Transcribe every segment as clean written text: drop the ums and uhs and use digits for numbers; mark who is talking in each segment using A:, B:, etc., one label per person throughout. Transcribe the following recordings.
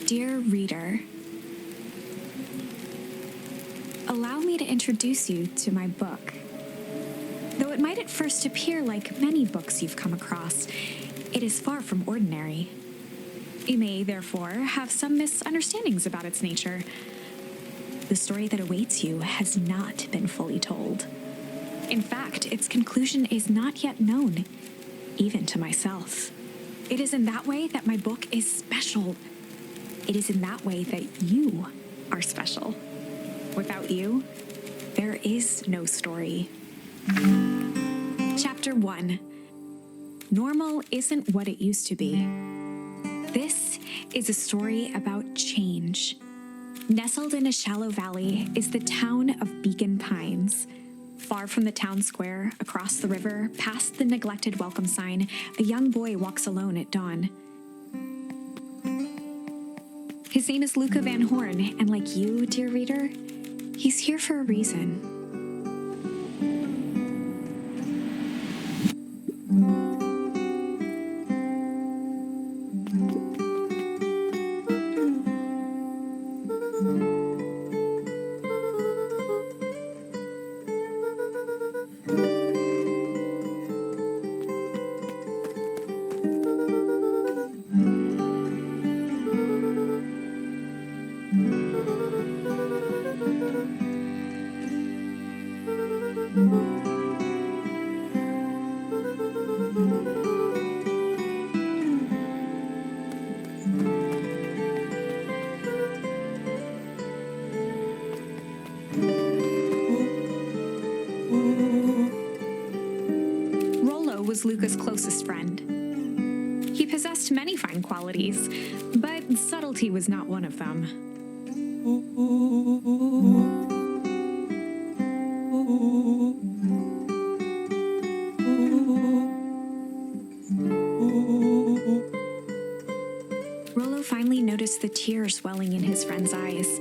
A: Dear reader, allow me to introduce you to my book. Though it might at first appear like many books you've come across, it is far from ordinary. You may, therefore, have some misunderstandings about its nature. The story that awaits you has not been fully told. In fact, its conclusion is not yet known, even to myself. It is in that way that my book is special. It is in that way that you are special. Without you, there is no story. Chapter 1. Normal isn't what it used to be. This is a story about change. Nestled in a shallow valley is the town of Beacon Pines. Far from the town square, across the river, past the neglected welcome sign, a young boy walks alone at dawn. His name is Luca Van Horn, and like you, dear reader, he's here for a reason. Was Luca's closest friend. He possessed many fine qualities, but subtlety was not one of them. Rollo finally noticed the tears welling in his friend's eyes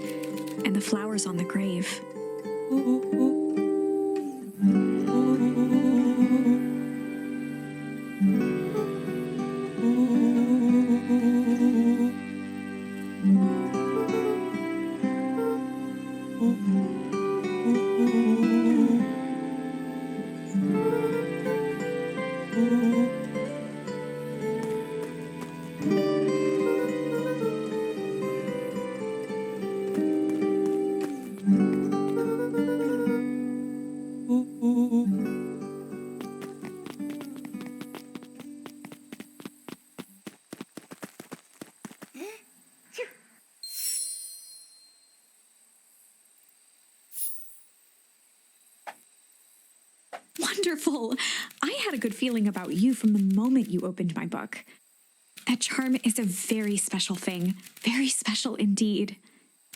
A: and the flowers on the grave. Wonderful! I had a good feeling about you from the moment you opened my book. That charm is a very special thing, very special indeed.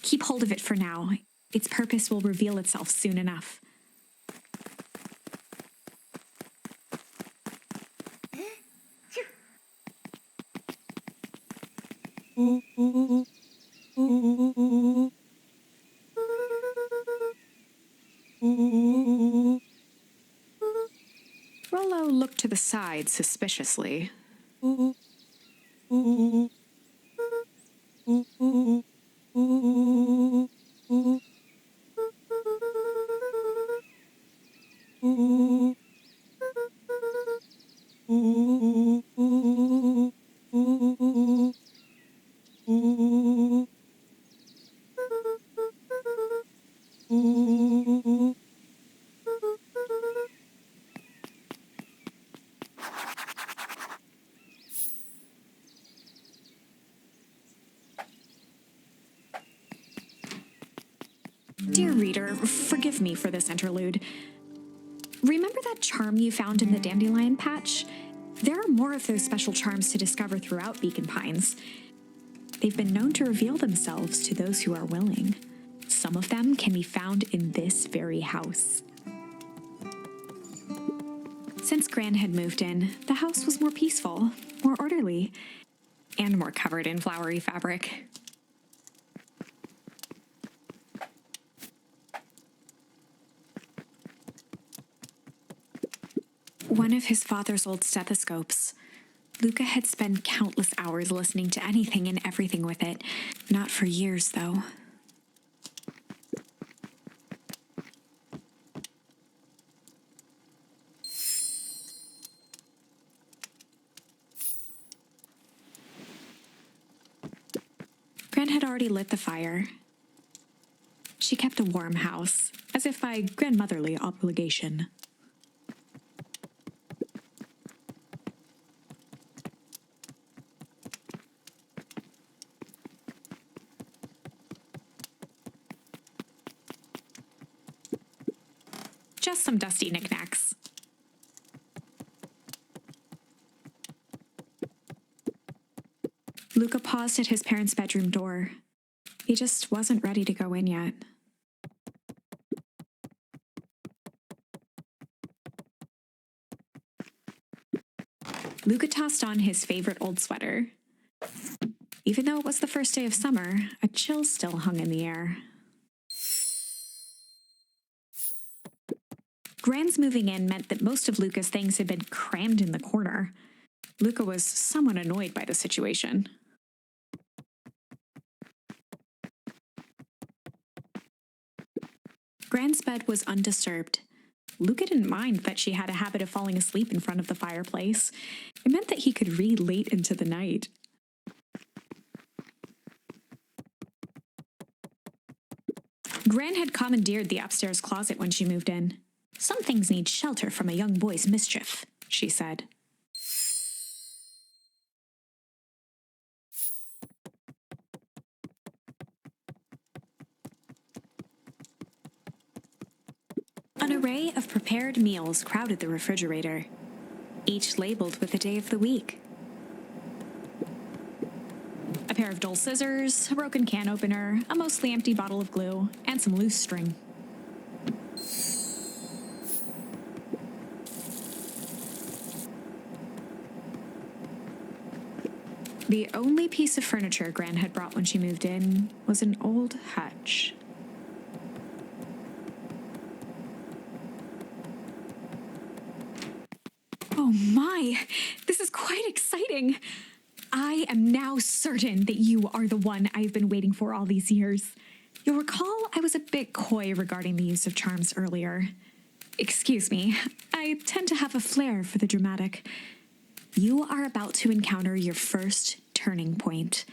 A: Keep hold of it for now. Its purpose will reveal itself soon enough. Rollo looked to the side suspiciously. Dear reader, forgive me for this interlude. Remember that charm you found in the dandelion patch? There are more of those special charms to discover throughout Beacon Pines. They've been known to reveal themselves to those who are willing. Some of them can be found in this very house. Since Gran had moved in, the house was more peaceful, more orderly, and more covered in flowery fabric. One of his father's old stethoscopes, Luca had spent countless hours listening to anything and everything with it. Not for years, though. Gran had already lit the fire. She kept a warm house, as if by grandmotherly obligation. Just some dusty knickknacks. Luca paused at his parents' bedroom door. He just wasn't ready to go in yet. Luca tossed on his favorite old sweater. Even though it was the first day of summer, a chill still hung in the air. Gran's moving in meant that most of Luca's things had been crammed in the corner. Luca was somewhat annoyed by the situation. Gran's bed was undisturbed. Luca didn't mind that she had a habit of falling asleep in front of the fireplace. It meant that he could read late into the night. Gran had commandeered the upstairs closet when she moved in. "Some things need shelter from a young boy's mischief," she said. An array of prepared meals crowded the refrigerator, each labeled with the day of the week. A pair of dull scissors, a broken can opener, a mostly empty bottle of glue, and some loose string. The only piece of furniture Gran had brought when she moved in was an old hutch. Oh my, this is quite exciting. I am now certain that you are the one I've been waiting for all these years. You'll recall I was a bit coy regarding the use of charms earlier. Excuse me, I tend to have a flair for the dramatic. You are about to encounter your first turning point.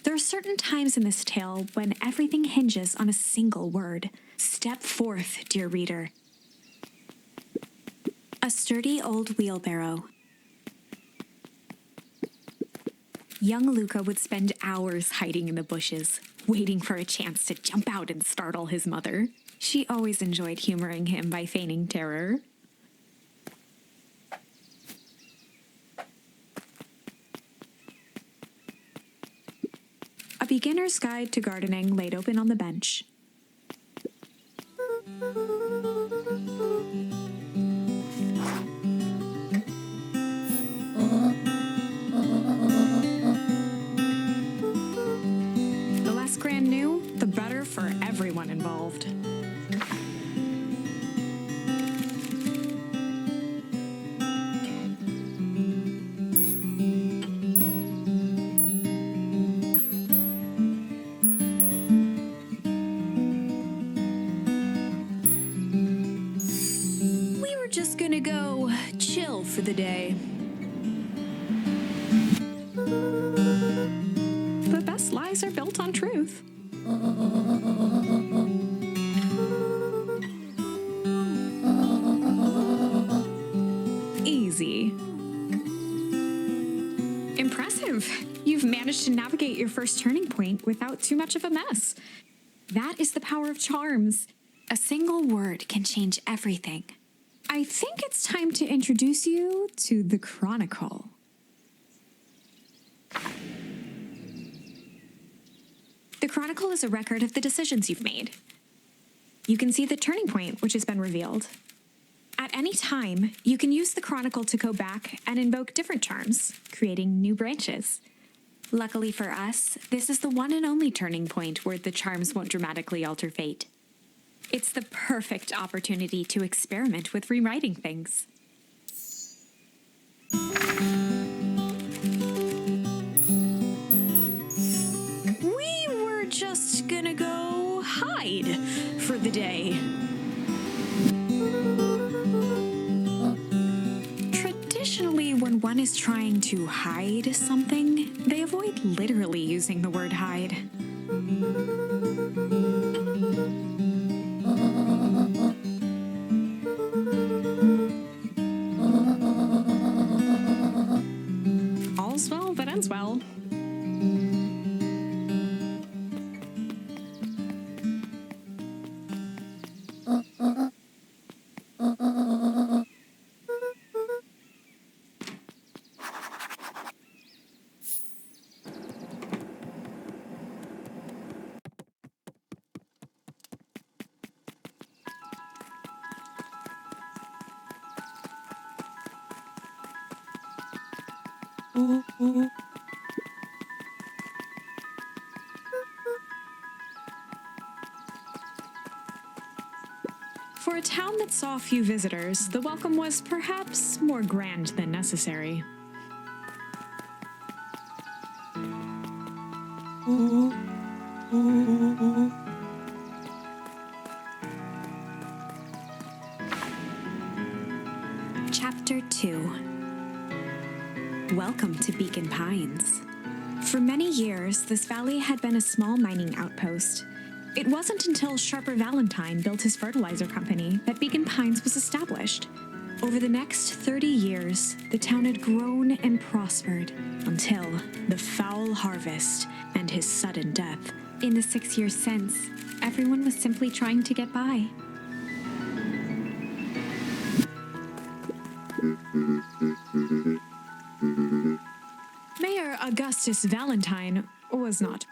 A: There are certain times in this tale when everything hinges on a single word. Step forth, dear reader. A sturdy old wheelbarrow. Young Luca would spend hours hiding in the bushes, waiting for a chance to jump out and startle his mother. She always enjoyed humoring him by feigning terror. A beginner's guide to gardening laid open on the bench. The less Gran knew, the better for everyone involved. Just gonna go chill for the day. The best lies are built on truth. Easy. Impressive. You've managed to navigate your first turning point without too much of a mess. That is the power of charms. A single word can change everything. I think it's time to introduce you to the Chronicle. The Chronicle is a record of the decisions you've made. You can see the turning point which has been revealed. At any time, you can use the Chronicle to go back and invoke different charms, creating new branches. Luckily for us, this is the one and only turning point where the charms won't dramatically alter fate. It's the perfect opportunity to experiment with rewriting things. is trying to hide something, they avoid literally using the word hide. All's well that ends well. For a town that saw few visitors, the welcome was perhaps more grand than necessary. Chapter 2. Welcome to Beacon Pines. For many years, this valley had been a small mining outpost. It wasn't until Sharper Valentine built his fertilizer company that Beacon Pines was established. Over the next 30 years, the town had grown and prospered until the foul harvest and his sudden death. In the 6 years since, everyone was simply trying to get by. Mayor Augustus Valentine was not.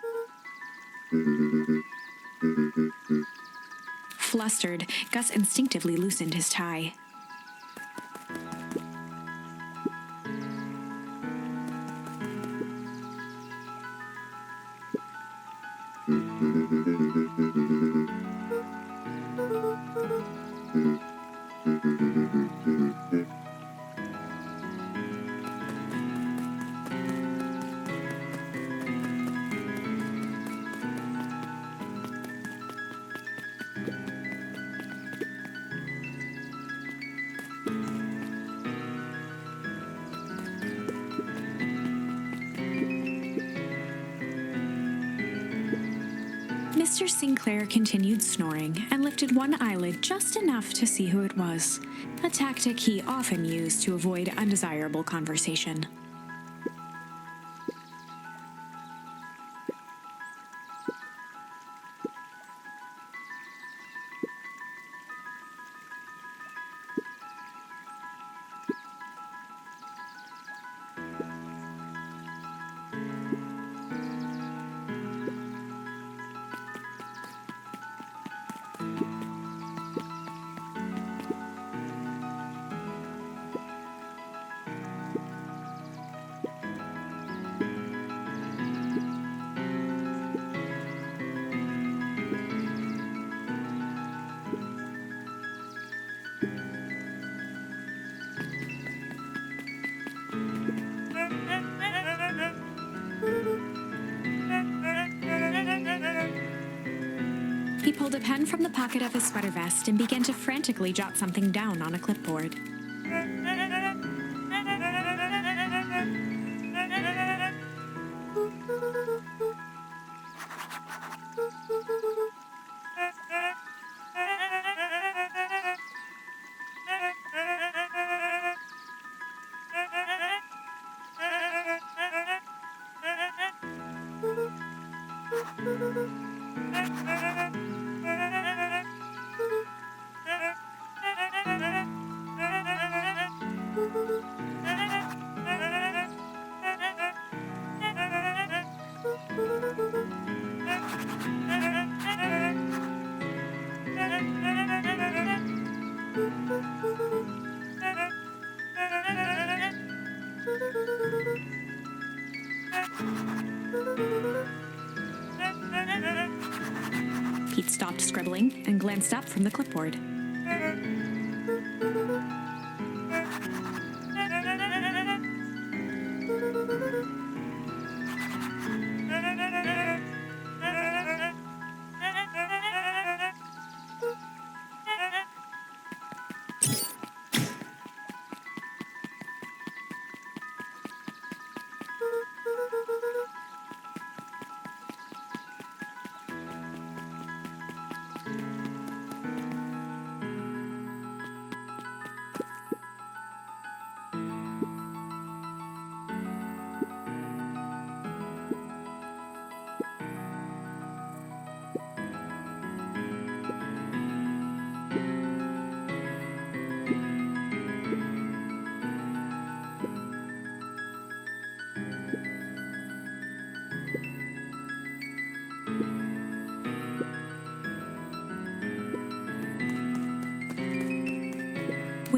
A: Flustered, Gus instinctively loosened his tie. Mr. Sinclair continued snoring and lifted one eyelid just enough to see who it was, a tactic he often used to avoid undesirable conversation. He pulled a pen from the pocket of his sweater vest and began to frantically jot something down on a clipboard. Pete stopped scribbling and glanced up from the clipboard.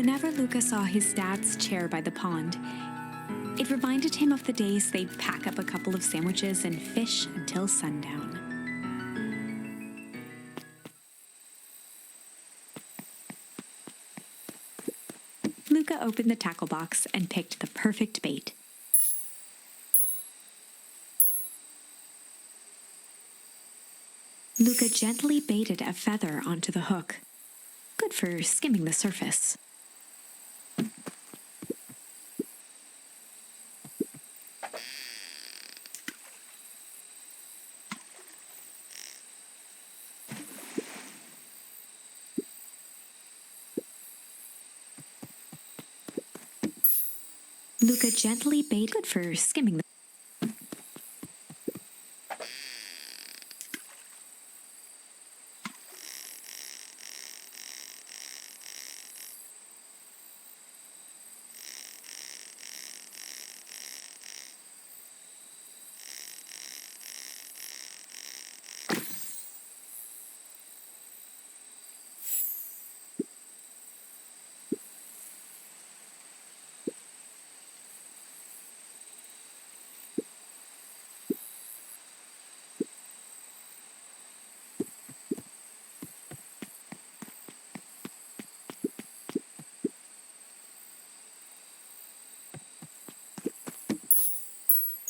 A: Whenever Luca saw his dad's chair by the pond, it reminded him of the days they'd pack up a couple of sandwiches and fish until sundown. Luca opened the tackle box and picked the perfect bait. Luca gently baited a feather onto the hook, good for skimming the surface. Luca gently baited, good for skimming the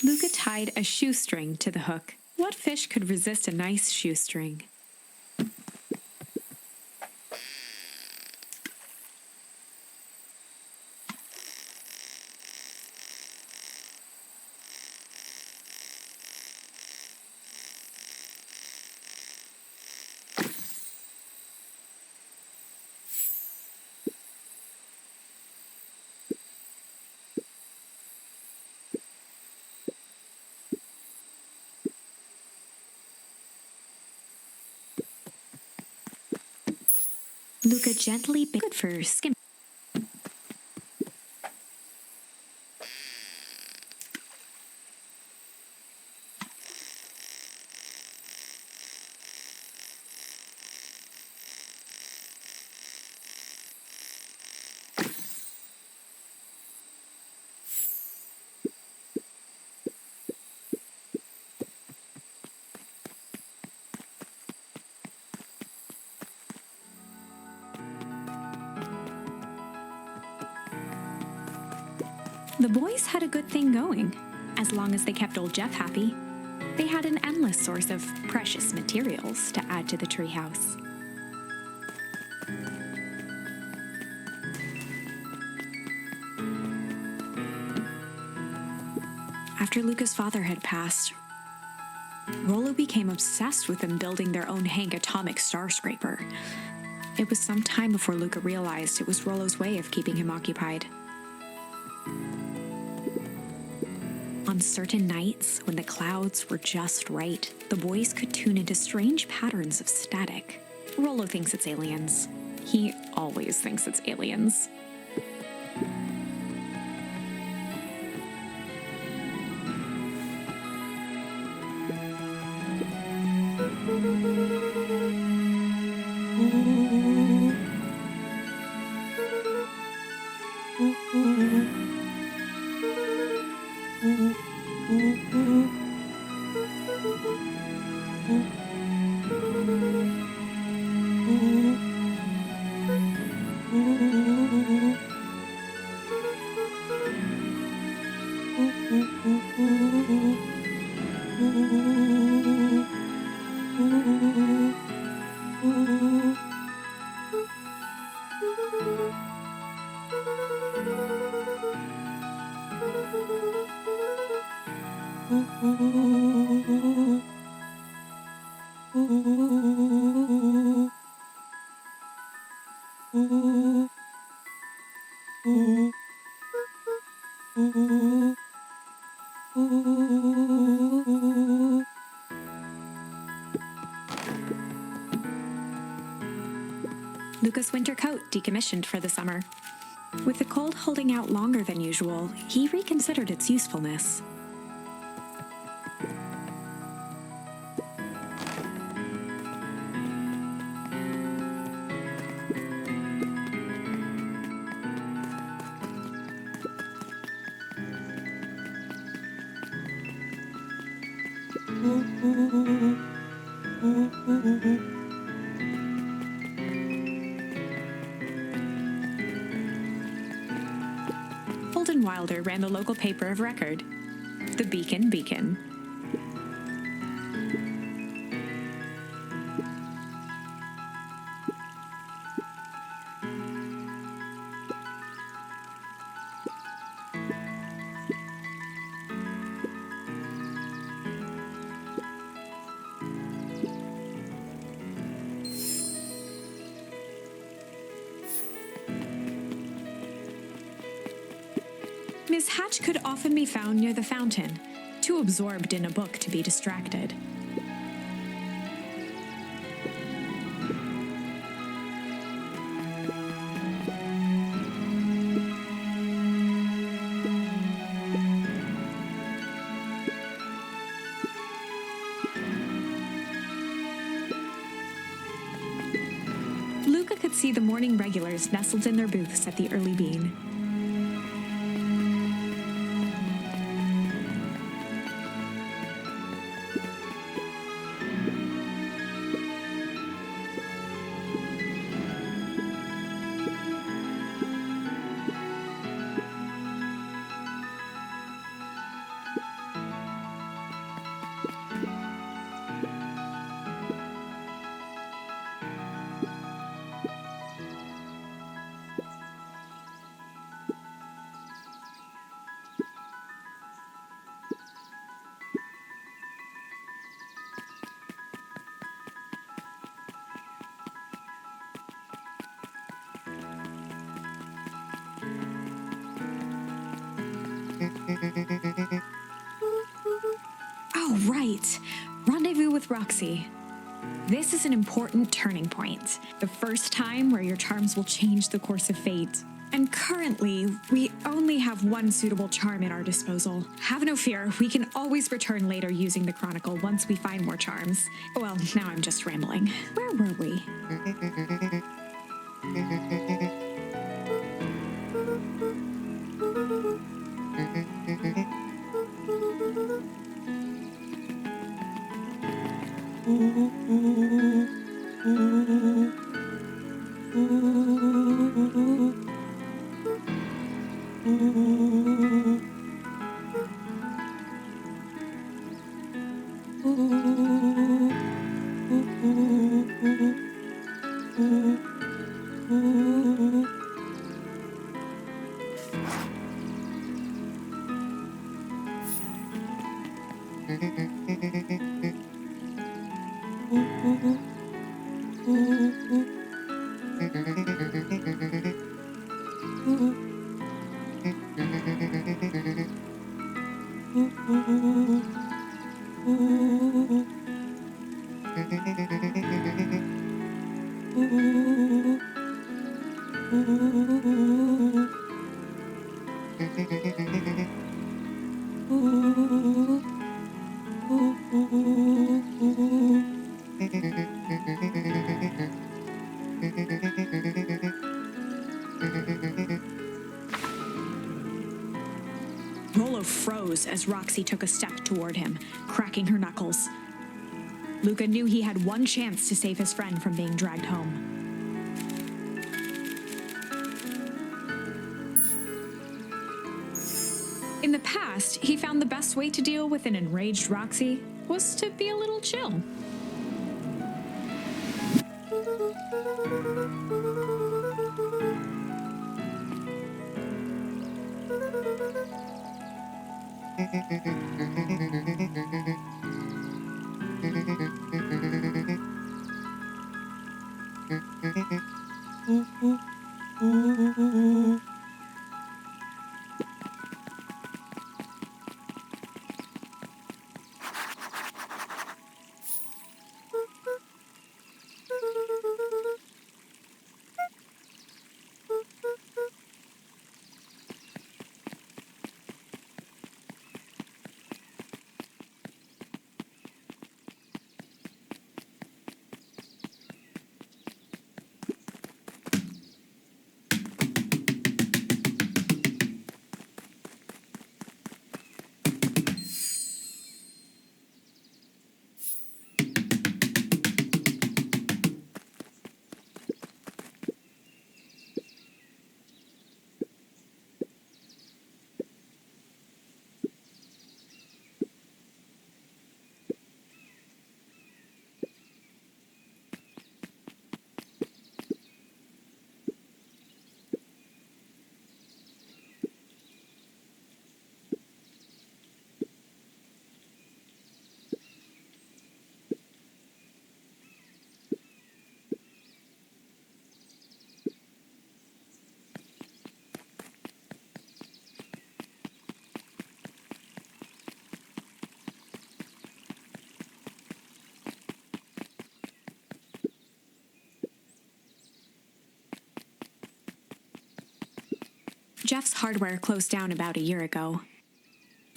A: Luca tied a shoestring to the hook. What fish could resist a nice shoestring? Luca gently baited, good for skimming. The boys had a good thing going. As long as they kept old Jeff happy, they had an endless source of precious materials to add to the treehouse. After Luca's father had passed, Rollo became obsessed with them building their own Hank atomic star scraper. It was some time before Luca realized it was Rollo's way of keeping him occupied. On certain nights, when the clouds were just right, the boys could tune into strange patterns of static. Rollo thinks it's aliens. He always thinks it's aliens. Luca's winter coat decommissioned for the summer. With the cold holding out longer than usual, he reconsidered its usefulness. Holden Wilder ran the local paper of record, the Beacon. Miss Hatch could often be found near the fountain, too absorbed in a book to be distracted. Luca could see the morning regulars nestled in their booths at the early bean. Oh, right. Rendezvous with Roxy. This is an important turning point. The first time where your charms will change the course of fate. And currently, we only have one suitable charm at our disposal. Have no fear, we can always return later using the Chronicle once we find more charms. Well, now I'm just rambling. Where were we? Rolo froze as Roxy took a step toward him, cracking her knuckles. Luca knew he had one chance to save his friend from being dragged home. In the past, he found the best way to deal with an enraged Roxy was to be a little chill. Jeff's hardware closed down about a year ago.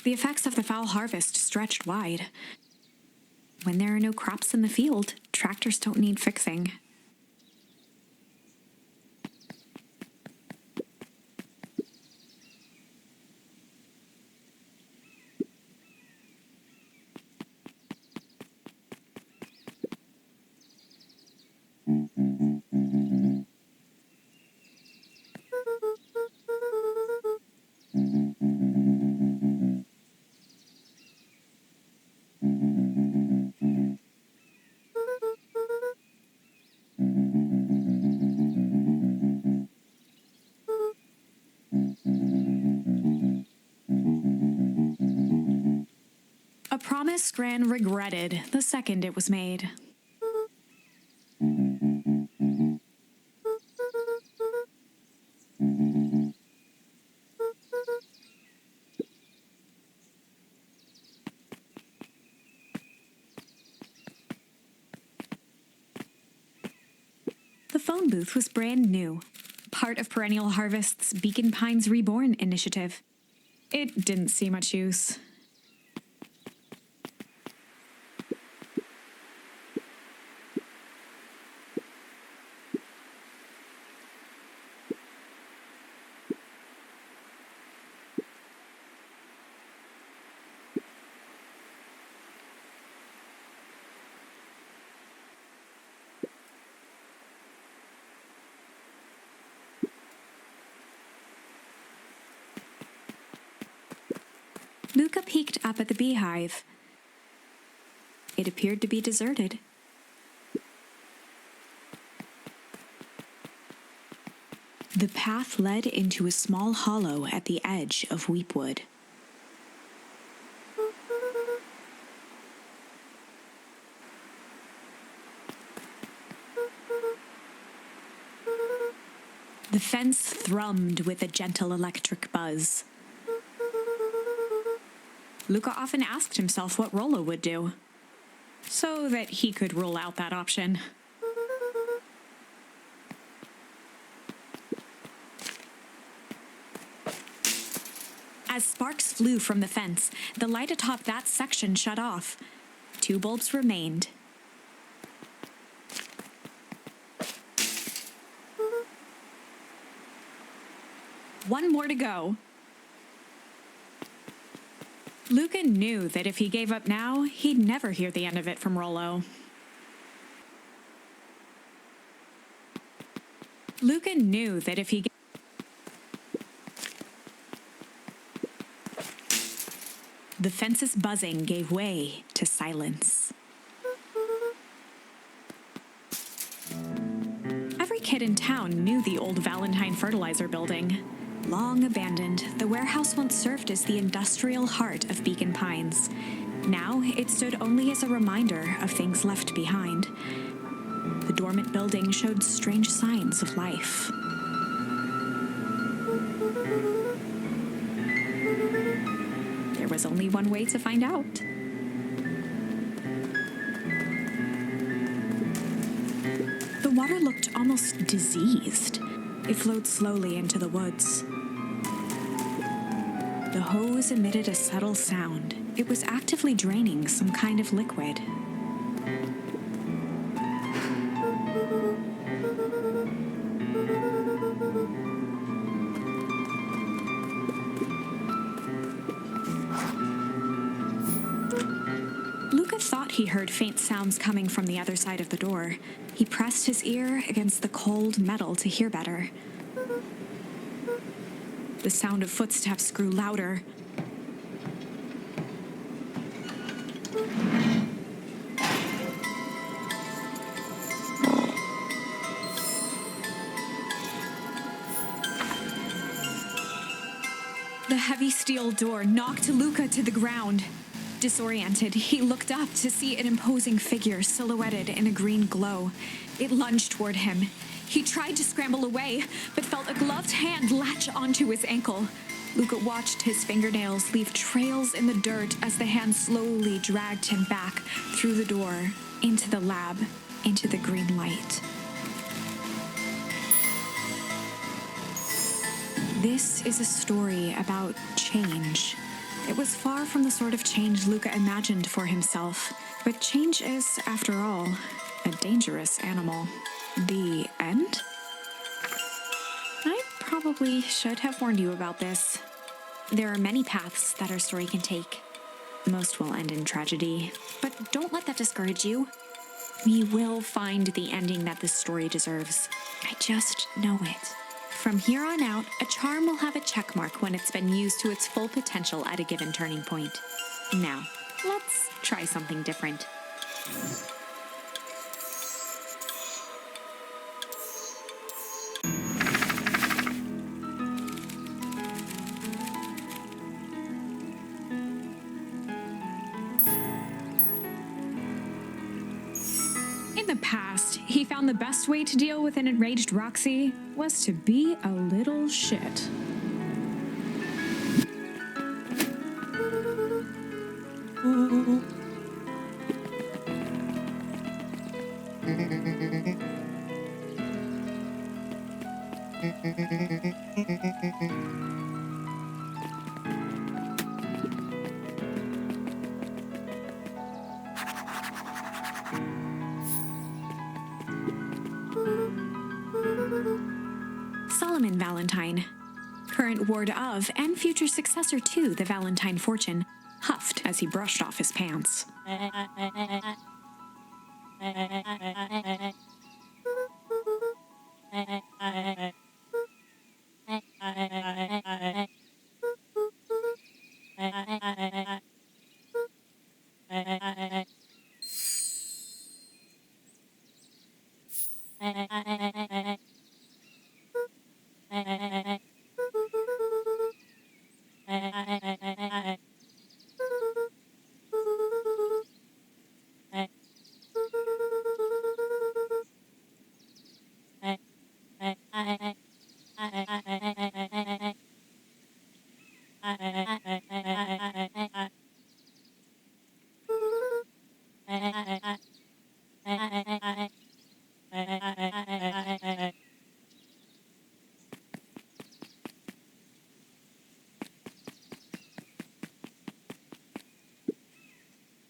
A: The effects of the foul harvest stretched wide. When there are no crops in the field, tractors don't need fixing. A promise Gran regretted the second it was made. The phone booth was brand new, part of Perennial Harvest's Beacon Pines Reborn initiative. It didn't see much use. Luca peeked up at the beehive. It appeared to be deserted. The path led into a small hollow at the edge of Weepwood. The fence thrummed with a gentle electric buzz. Luca often asked himself what Rollo would do, so that he could rule out that option. As sparks flew from the fence, the light atop that section shut off. 2 bulbs remained. One more to go. Luca knew that if he gave up now, he'd never hear the end of it from Rollo. Luca knew that if he... The fence's buzzing gave way to silence. Every kid in town knew the old Valentine fertilizer building. Long abandoned, the warehouse once served as the industrial heart of Beacon Pines. Now, it stood only as a reminder of things left behind. The dormant building showed strange signs of life. There was only one way to find out. The water looked almost diseased. It flowed slowly into the woods. The hose emitted a subtle sound. It was actively draining some kind of liquid. Luca thought he heard faint sounds coming from the other side of the door. He pressed his ear against the cold metal to hear better. The sound of footsteps grew louder. The heavy steel door knocked Luca to the ground. Disoriented, he looked up to see an imposing figure silhouetted in a green glow. It lunged toward him. He tried to scramble away, but felt a gloved hand latch onto his ankle. Luca watched his fingernails leave trails in the dirt as the hand slowly dragged him back through the door, into the lab, into the green light. This is a story about change. It was far from the sort of change Luca imagined for himself, but change is, after all, a dangerous animal. The end? I probably should have warned you about this. There are many paths that our story can take. Most will end in tragedy, but don't let that discourage you. We will find the ending that this story deserves. I just know it. From here on out, a charm will have a check mark when it's been used to its full potential at a given turning point. Now, let's try something different. In the past, he found the best way to deal with an enraged Roxy was to be a little shit. Solomon Valentine, current ward of and future successor to the Valentine fortune, huffed as he brushed off his pants.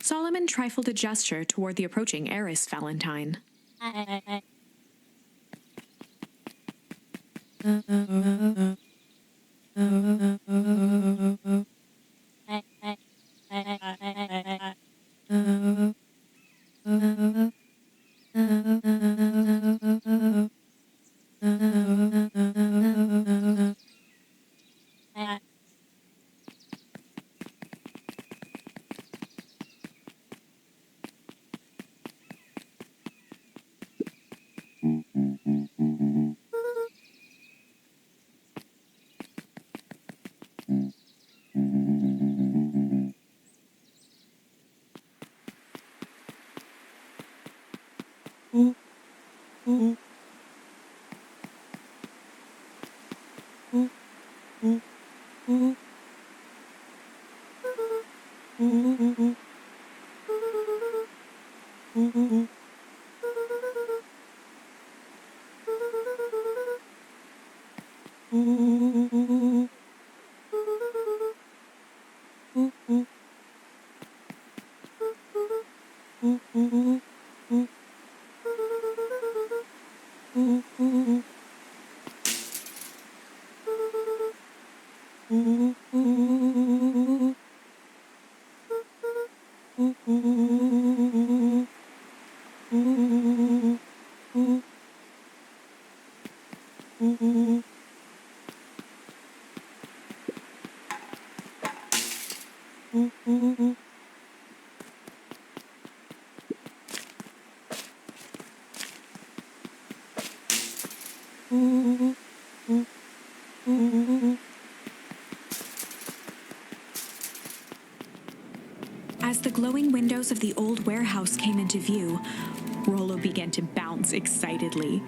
A: Solomon trifled a gesture toward the approaching heiress Valentine. As the glowing windows of the old warehouse came into view, Rollo began to bounce excitedly.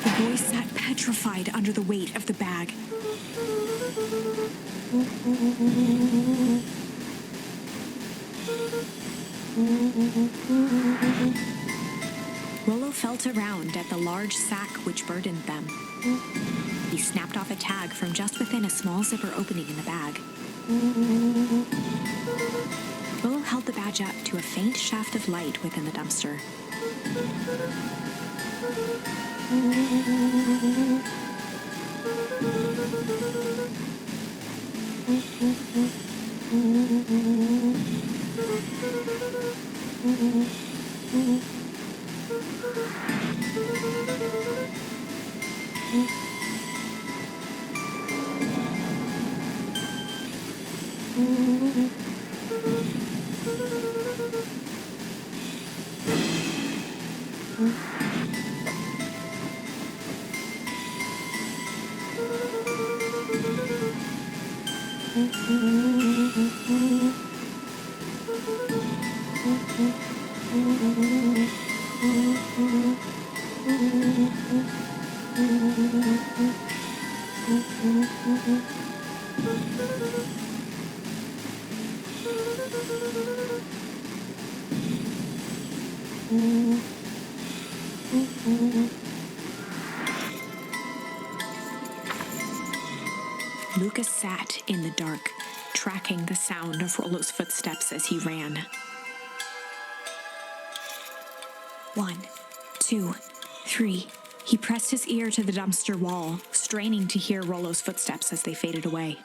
A: The boy sat petrified under the weight of the bag. Rollo felt around at the large sack which burdened them. He snapped off a tag from just within a small zipper opening in the bag. Rollo held the badge up to a faint shaft of light within the dumpster. Lucas sat in the dark, tracking the sound of Rollo's footsteps as he ran. 1, 2, 3. He pressed his ear to the dumpster wall, straining to hear Rollo's footsteps as they faded away.